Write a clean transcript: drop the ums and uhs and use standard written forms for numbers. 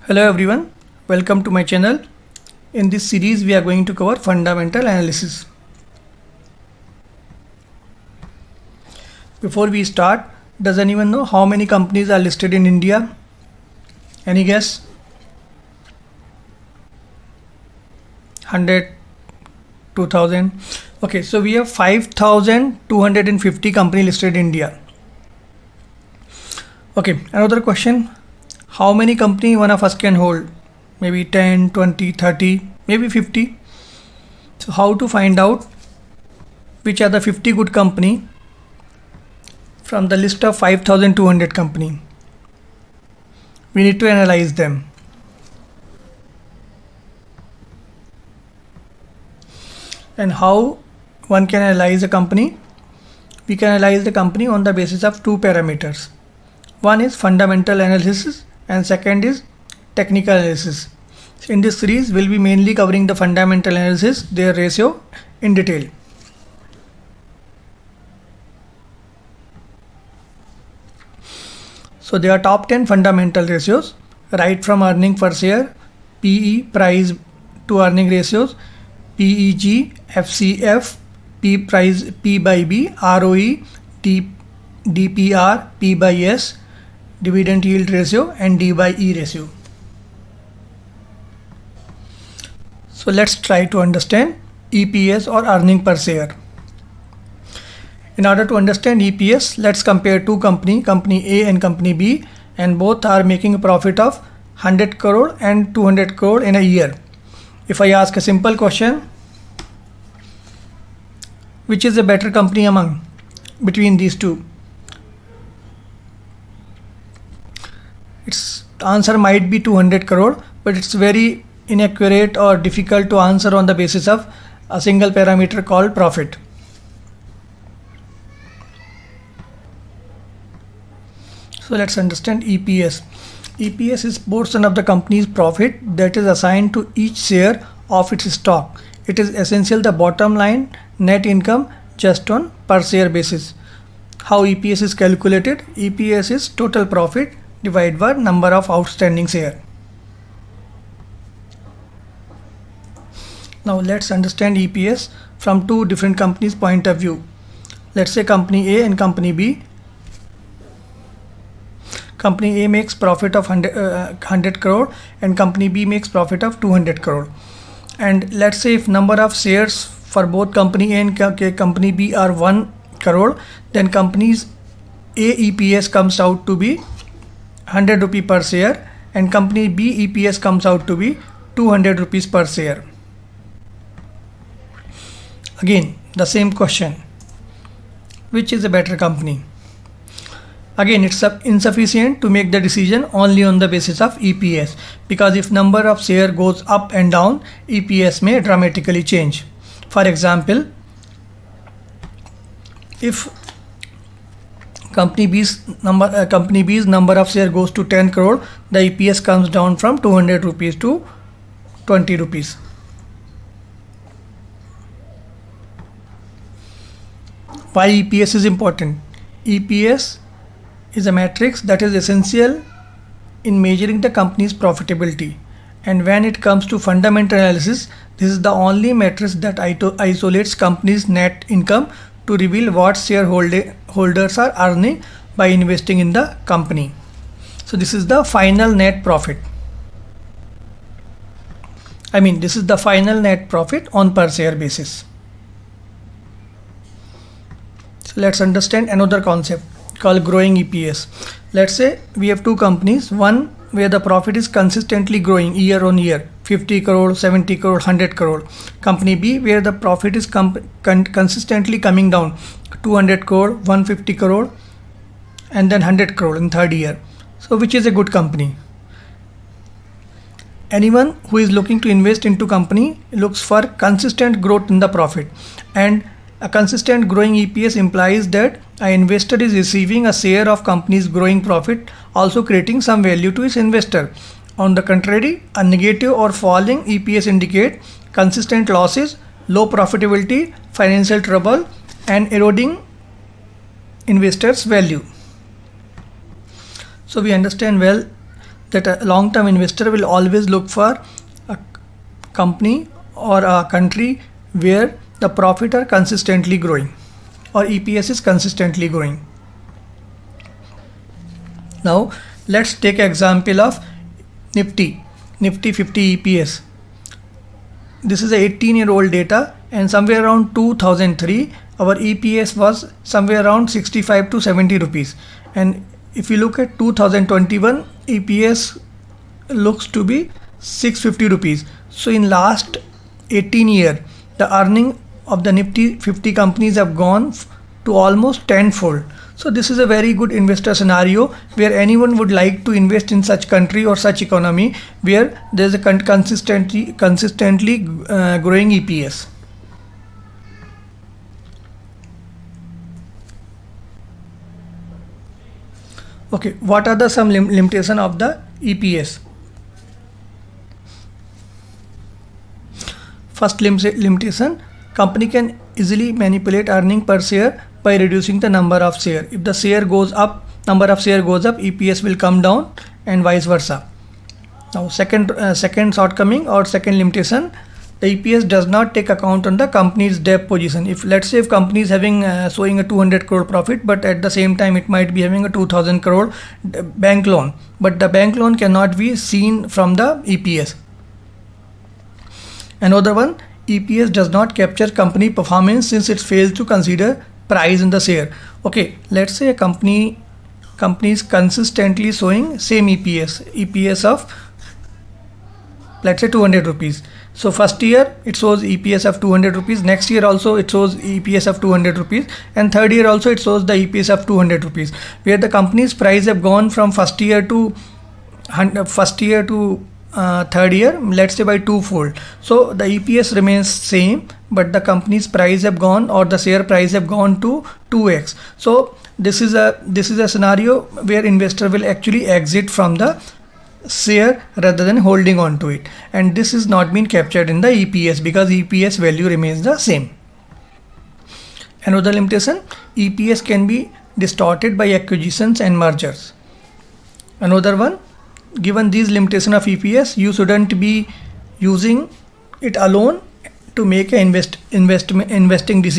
Hello everyone, welcome to my channel. In this series we are going to cover fundamental analysis. Before we start, does anyone know how many companies are listed in India? Any guess? 100, 2000. Okay, so we have 5250 companies listed in India. Okay, another question. How many company one of us can hold? Maybe 10, 20, 30, maybe 50. So how to find out which are the 50 good company from the list of 5200 company? We need to analyze them. And how one can analyze a company? We can analyze the company on the basis of two parameters. One is fundamental analysis and second is technical analysis. In this series, we'll be mainly covering the fundamental analysis, their ratio in detail. So there are top 10 fundamental ratios, right from earning per share, PE, price to earning ratios, PEG, FCF, P price, P by B, ROE, DPR, P by S, dividend yield ratio and D by E ratio. So let's try to understand EPS or earning per share. In order to understand EPS, let's compare two company A and company B, and both are making a profit of 100 crore and 200 crore in a year. If I ask a simple question, which is a better company between these two? Its answer might be 200 crore, but it's very inaccurate or difficult to answer on the basis of a single parameter called profit. So let's understand EPS. EPS is portion of the company's profit that is assigned to each share of its stock. It is essentially the bottom line net income just on per share basis. How EPS is calculated? EPS is total profit divided by number of outstanding share. Now let's understand EPS from two different companies' point of view. Let's say company A and company B. Company A makes profit of 100 crore and company B makes profit of 200 crore. And let's say if number of shares for both company A and company B are 1 crore, then company's A EPS comes out to be 100 rupee per share and company B EPS comes out to be 200 rupees per share. Again, the same question. Which is a better company? Again, it's insufficient to make the decision only on the basis of EPS, because if number of share goes up and down, EPS may dramatically change. For example, if company B's number of share goes to 10 crore, the EPS comes down from 200 rupees to 20 rupees. Why EPS is important? EPS is a matrix that is essential in measuring the company's profitability. And when it comes to fundamental analysis, this is the only matrix that isolates company's net income to reveal what shareholders are earning by investing in the company. So this is the final net profit. This is the final net profit on per share basis. So let's understand another concept called growing EPS. Let's say we have two companies, one where the profit is consistently growing year on year, 50 crore, 70 crore, 100 crore. Company B where the profit is consistently coming down, 200 crore, 150 crore and then 100 crore in third year. So which is a good company? Anyone who is looking to invest into company looks for consistent growth in the profit, and a consistent growing EPS implies that an investor is receiving a share of company's growing profit, also creating some value to its investor. On the contrary, a negative or falling EPS indicate consistent losses, low profitability, financial trouble, and eroding investors' value. So we understand well that a long-term investor will always look for a company or a country where the profit are consistently growing or EPS is consistently growing. Now let's take example of Nifty50 EPS. This is a 18-year-old data, and somewhere around 2003 our EPS was somewhere around 65 to 70 rupees, and if you look at 2021 EPS looks to be 650 rupees. So in last 18 years the earning of the Nifty 50 companies have gone to almost tenfold. So this is a very good investor scenario where anyone would like to invest in such country or such economy where there is a consistently growing EPS. Okay, what are the some limitation of the EPS? First limitation, company can easily manipulate earning per share by reducing the number of share. If the share goes up, number of share goes up, EPS will come down, and vice versa. Now second shortcoming or second limitation, the EPS does not take account on the company's debt position. If let's say if company is having showing a 200 crore profit, but at the same time it might be having a 2000 crore bank loan, but the bank loan cannot be seen from the EPS. Another one, EPS does not capture company performance since it fails to consider price in the share. Okay, let's say a company is consistently showing same EPS of let's say 200 rupees. So first year it shows EPS of 200 rupees, next year also it shows EPS of 200 rupees, and third year also it shows the EPS of 200 rupees, where the company's price have gone from first year to third year, let's say by twofold. So the EPS remains same, but the company's price have gone, or the share price have gone to 2x. So this is a scenario where investor will actually exit from the share rather than holding on to it, and this is not been captured in the EPS because EPS value remains the same. Another limitation, EPS can be distorted by acquisitions and mergers. Another one, given these limitation of EPS, you shouldn't be using it alone to make an investing decision.